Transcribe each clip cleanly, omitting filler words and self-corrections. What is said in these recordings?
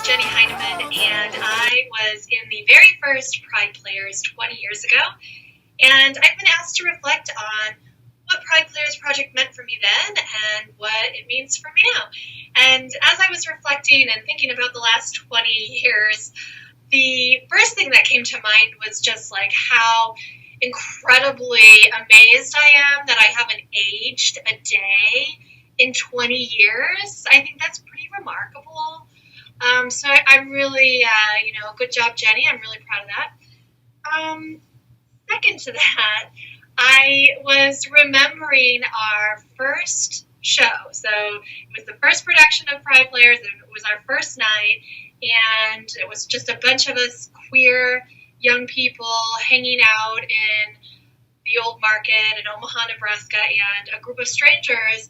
Jenny Heineman, and I was in the very first Pride Players 20 years ago, and I've been asked to reflect on what Pride Players Project meant for me then and what it means for me now. And as I was reflecting and thinking about the last 20 years, the first thing that came to mind was just like how incredibly amazed I am that I haven't aged a day in 20 years. I think that's pretty remarkable. So I'm really, good job, Jenny. I'm really proud of that. Second to that, I was remembering our first show. So it was the first production of Pride Players, and it was our first night, and it was just a bunch of us queer young people hanging out in the old market in Omaha, Nebraska, and a group of strangers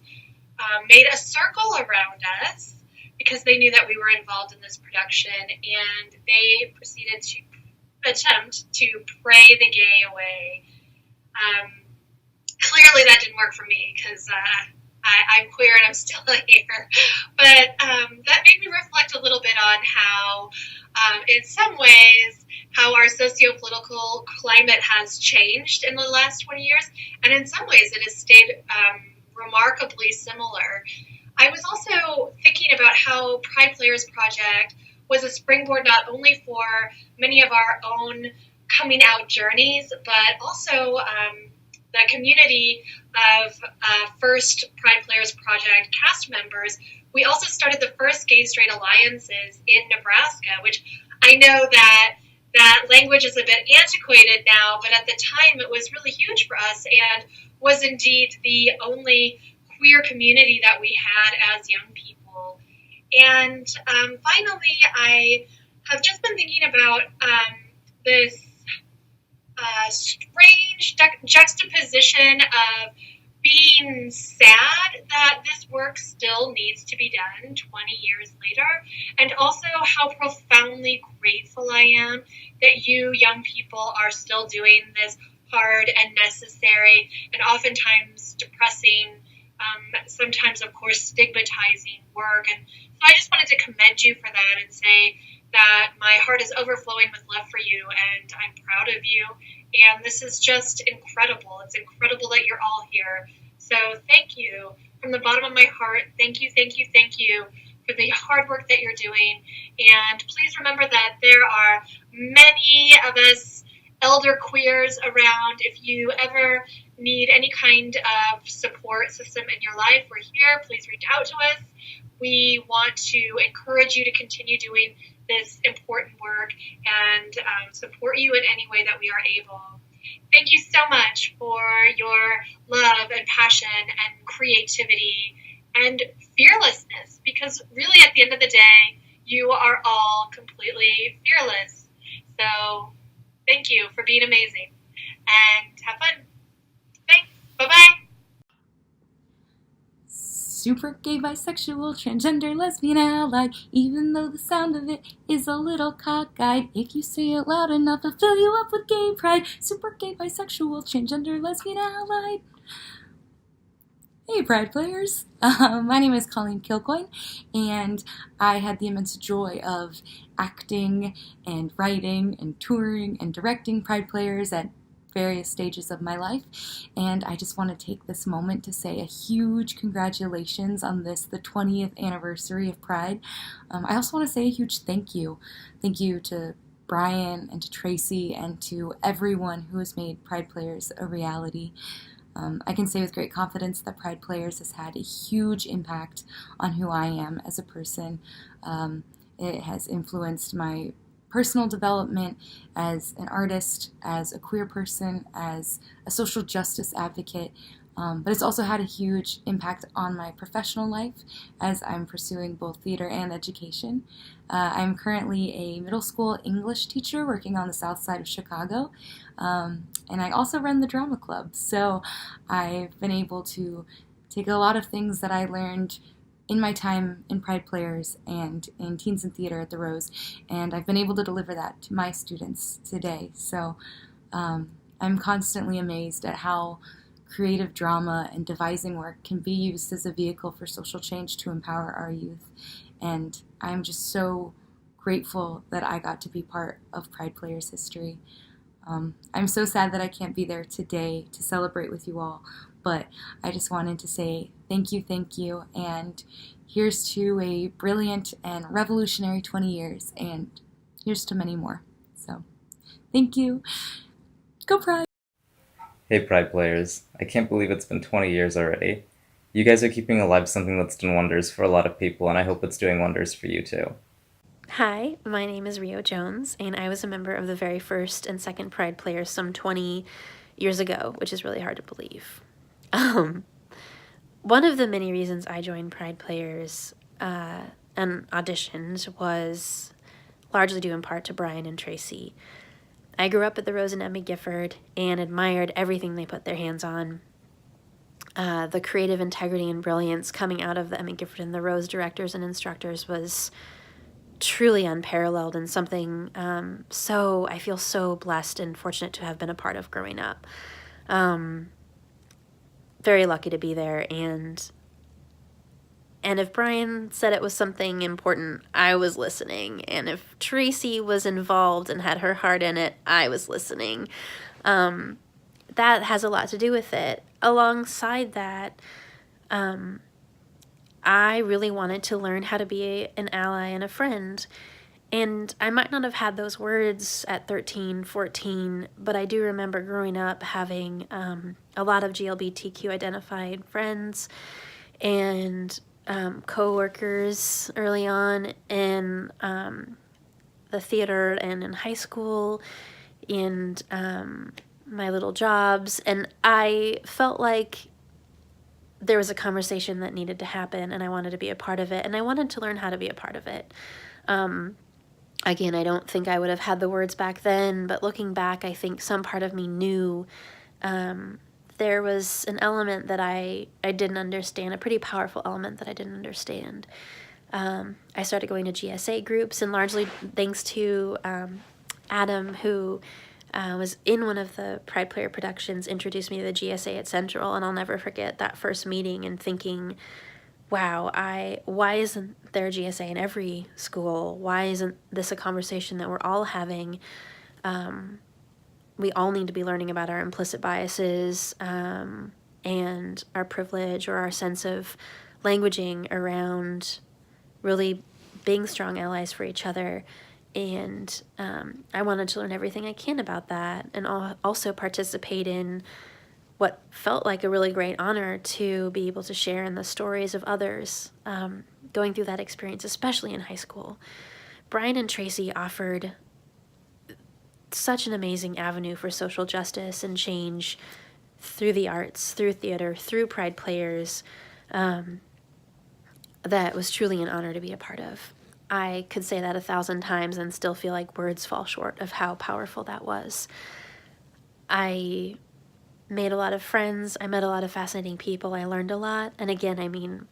made a circle around us because they knew that we were involved in this production, and they proceeded to attempt to pray the gay away. Clearly that didn't work for me because I'm queer and I'm still here. But that made me reflect a little bit on how, in some ways, how our socio-political climate has changed in the last 20 years, and in some ways it has stayed remarkably similar. I was also thinking about how Pride Players Project was a springboard not only for many of our own coming out journeys, but also the community of first Pride Players Project cast members. We also started the first gay-straight alliances in Nebraska, which I know that language is a bit antiquated now, but at the time it was really huge for us and was indeed the only queer community that we had as young people. And finally, I have just been thinking about this strange juxtaposition of being sad that this work still needs to be done 20 years later, and also how profoundly grateful I am that you young people are still doing this hard and necessary and oftentimes depressing, sometimes of course stigmatizing work. And so I just wanted to commend you for that and say that my heart is overflowing with love for you, and I'm proud of you. And this is just incredible. It's incredible that you're all here. So thank you from the bottom of my heart. Thank you, thank you, thank you for the hard work that you're doing. And please remember that there are many of us elder queers around. If you ever need any kind of support system in your life, we're here. Please reach out to us. We want to encourage you to continue doing this important work and support you in any way that we are able. Thank you so much for your love and passion and creativity and fearlessness, because really at the end of the day, you are all completely fearless. So thank you for being amazing and have fun. Thanks. Bye-bye. Super gay, bisexual, transgender, lesbian, allied. Even though the sound of it is a little cockeyed, if you say it loud enough, I'll fill you up with gay pride. Super gay, bisexual, transgender, lesbian, allied. Hey, Pride Players. My name is Colleen Kilcoyne, and I had the immense joy of acting and writing and touring and directing Pride Players at various stages of my life, and I just want to take this moment to say a huge congratulations on this, the 20th anniversary of Pride. I also want to say a huge thank you. Thank you to Brian and to Tracy and to everyone who has made Pride Players a reality. I can say with great confidence that Pride Players has had a huge impact on who I am as a person. It has influenced my personal development as an artist, as a queer person, as a social justice advocate, but it's also had a huge impact on my professional life as I'm pursuing both theater and education. I'm currently a middle school English teacher working on the south side of Chicago, and I also run the drama club, so I've been able to take a lot of things that I learned in my time in Pride Players and in Teens in Theater at the Rose, and I've been able to deliver that to my students today. So I'm constantly amazed at how creative drama and devising work can be used as a vehicle for social change to empower our youth. And I'm just so grateful that I got to be part of Pride Players history. I'm so sad that I can't be there today to celebrate with you all, but I just wanted to say thank you, and here's to a brilliant and revolutionary 20 years, and here's to many more. So, thank you. Go Pride! Hey Pride players, I can't believe it's been 20 years already. You guys are keeping alive something that's done wonders for a lot of people, and I hope it's doing wonders for you too. Hi, my name is Rio Jones, and I was a member of the very first and second Pride Players some 20 years ago, which is really hard to believe. One of the many reasons I joined Pride Players and auditioned was largely due in part to Brian and Tracy. I grew up at the Rose and Emmy Gifford and admired everything they put their hands on. The creative integrity and brilliance coming out of the Emmy Gifford and the Rose directors and instructors was truly unparalleled, and something so I feel so blessed and fortunate to have been a part of growing up. Very lucky to be there, and if Brian said it was something important, I was listening, and if Tracy was involved and had her heart in it, I was listening. That has a lot to do with it. Alongside that, I really wanted to learn how to be an ally and a friend. And I might not have had those words at 13, 14, but I do remember growing up having a lot of GLBTQ identified friends and co-workers early on in the theater and in high school, and my little jobs. And I felt like there was a conversation that needed to happen, and I wanted to be a part of it, and I wanted to learn how to be a part of it. Again, I don't think I would have had the words back then, but looking back, I think some part of me knew there was an element that I didn't understand, a pretty powerful element that I didn't understand. I started going to GSA groups, and largely thanks to Adam, who was in one of the Pride Player productions, introduced me to the GSA at Central, and I'll never forget that first meeting and thinking, wow, why isn't there a GSA in every school? Why isn't this a conversation that we're all having? We all need to be learning about our implicit biases and our privilege, or our sense of languaging around really being strong allies for each other. And I wanted to learn everything I can about that, and also participate in what felt like a really great honor to be able to share in the stories of others going through that experience, especially in high school. Brian and Tracy offered such an amazing avenue for social justice and change through the arts, through theater, through Pride Players, that was truly an honor to be a part of. I could say that 1,000 times and still feel like words fall short of how powerful that was. I made a lot of friends. I met a lot of fascinating people. I learned a lot. And again, I mean,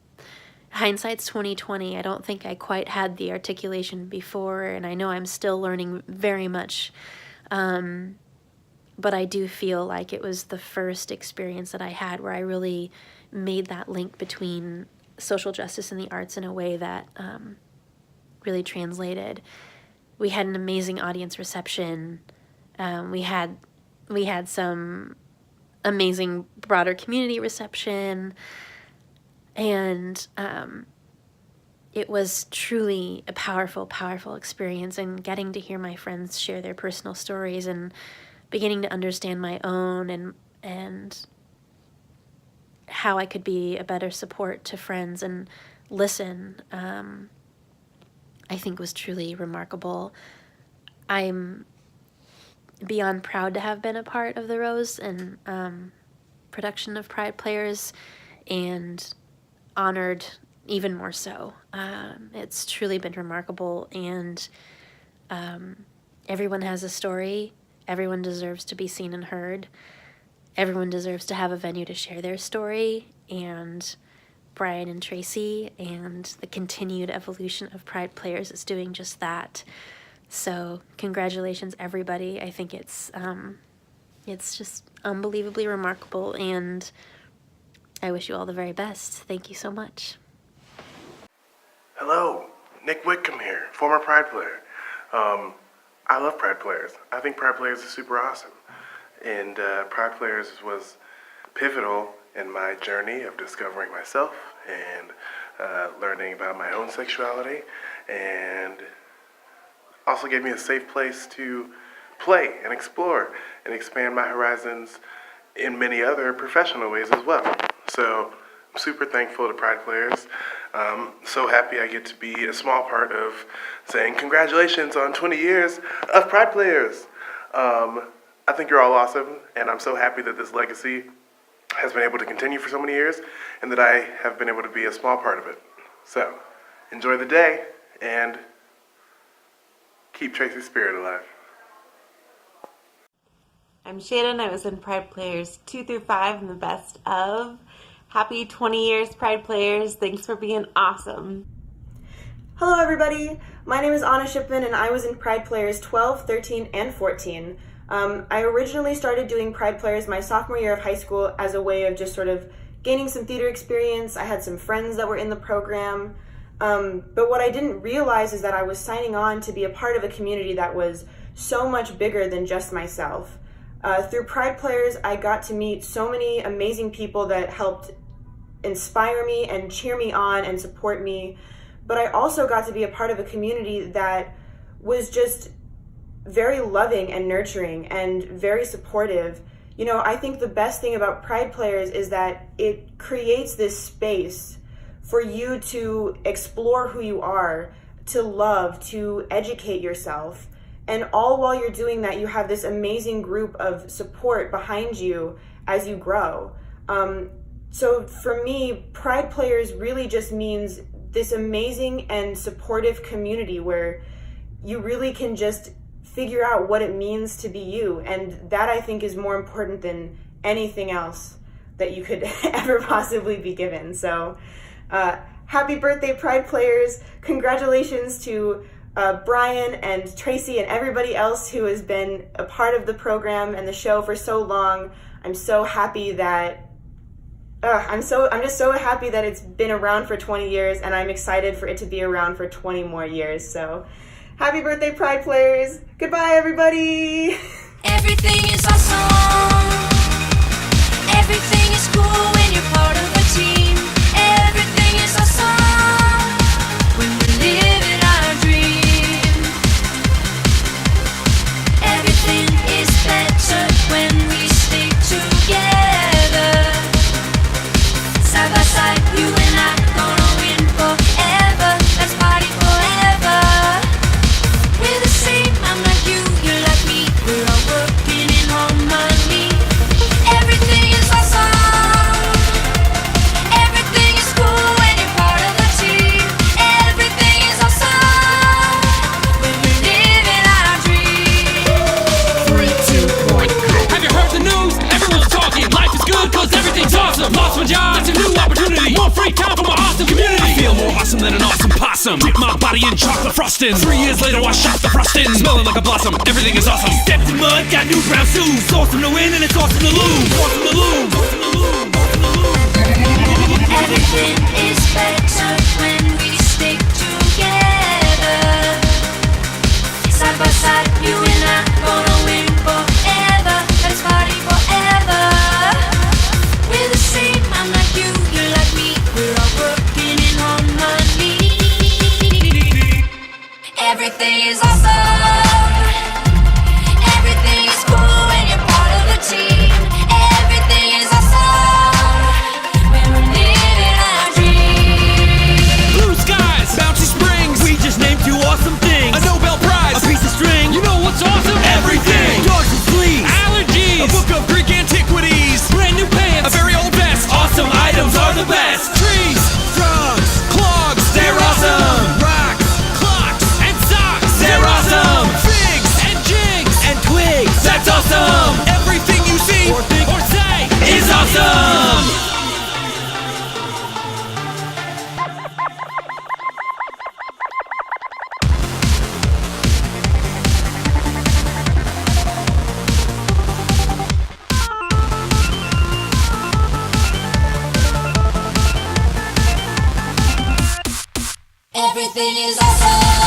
hindsight's 20/20. I don't think I quite had the articulation before, and I know I'm still learning very much. But I do feel like it was the first experience that I had where I really made that link between social justice and the arts in a way that really translated. We had an amazing audience reception. We had some amazing broader community reception, and it was truly a powerful, powerful experience, and getting to hear my friends share their personal stories and beginning to understand my own, and how I could be a better support to friends and listen, I think was truly remarkable. I'm beyond proud to have been a part of the Rose and production of Pride Players, and honored even more so. It's truly been remarkable, and everyone has a story. Everyone deserves to be seen and heard. Everyone deserves to have a venue to share their story, and Brian and Tracy and the continued evolution of Pride Players is doing just that. So congratulations, everybody. I think it's just unbelievably remarkable, and I wish you all the very best. Thank you so much. Hello, Nick Whitcomb here, former Pride player. I love Pride players. I think Pride players are super awesome. And Pride players was pivotal in my journey of discovering myself and learning about my own sexuality, and also gave me a safe place to play and explore and expand my horizons in many other professional ways as well. So I'm super thankful to Pride players. So happy I get to be a small part of saying congratulations on 20 years of Pride players. I think you're all awesome, and I'm so happy that this legacy has been able to continue for so many years and that I have been able to be a small part of it. So enjoy the day and keep Tracy's spirit alive. I'm Shannon. I was in Pride Players 2 through 5 and the best of. Happy 20 years, Pride Players. Thanks for being awesome. Hello everybody, my name is Anna Shipman and I was in Pride Players 12, 13, and 14. I originally started doing Pride Players my sophomore year of high school as a way of just sort of gaining some theater experience. I had some friends that were in the program, but what I didn't realize is that I was signing on to be a part of a community that was so much bigger than just myself. Through Pride Players, I got to meet so many amazing people that helped inspire me and cheer me on and support me. But I also got to be a part of a community that was just very loving and nurturing and very supportive. You know, I think the best thing about Pride Players is that it creates this space for you to explore who you are, to love, to educate yourself. And all while you're doing that, you have this amazing group of support behind you as you grow. So for me, Pride Players really just means this amazing and supportive community where you really can just figure out what it means to be you. And that, I think, is more important than anything else that you could ever possibly be given. So happy birthday, Pride Players. Congratulations to Brian and Tracy and everybody else who has been a part of the program and the show for so long. I'm so happy that I'm just so happy that it's been around for 20 years, and I'm excited for it to be around for 20 more years. So happy birthday, Pride Players. Goodbye, everybody. Everything is awesome. Everything is cool when you're part of a team. Everything is awesome when we're living our dream. Everything is better when we stick together. Side by side, you and I gonna win forever. Let's party forever. We're the same, I'm like you, you're like me. We're all working in harmony. Everything is awesome. Everything is cool when you're part of a team. Everything is awesome when we're living our dream. 3, 2, 1, go. Have you heard the news? Everyone's talking. Life is good cause everything's awesome. Lost my job, it's a new opportunity. More free time for my awesome community. I feel more awesome than an awesome possum. Dip my body in chocolate frosting. 3 years later I shot the frosting. Smelling like a blossom, everything is awesome. Stepped in mud, got new brown shoes. Awesome to win and it's awesome to lose. Awesome to lose. Awesome to lose. Awesome to lose. Everything is better when we stick together. Side by side, you and I gonna win forever. Let's party forever. We're the same, I'm like you, you're like me. We're all working in harmony. Everything is awesome. Everything is cool when you're part of a team. Everything is awesome when we're living our dream. Blue skies, bouncy springs. We just named 2 awesome things. A Nobel Prize, a piece of string. You know what's awesome? Everything. Dogs and fleas, allergies, a book of Greek antiquities, brand new pants, a very old vest. Awesome items are the best. Trees, drugs, clogs, they're awesome. Rocks, clocks, and socks, they're awesome. Figs and jigs and twigs, that's awesome. Everything you see or think or say is awesome. Everything is awesome.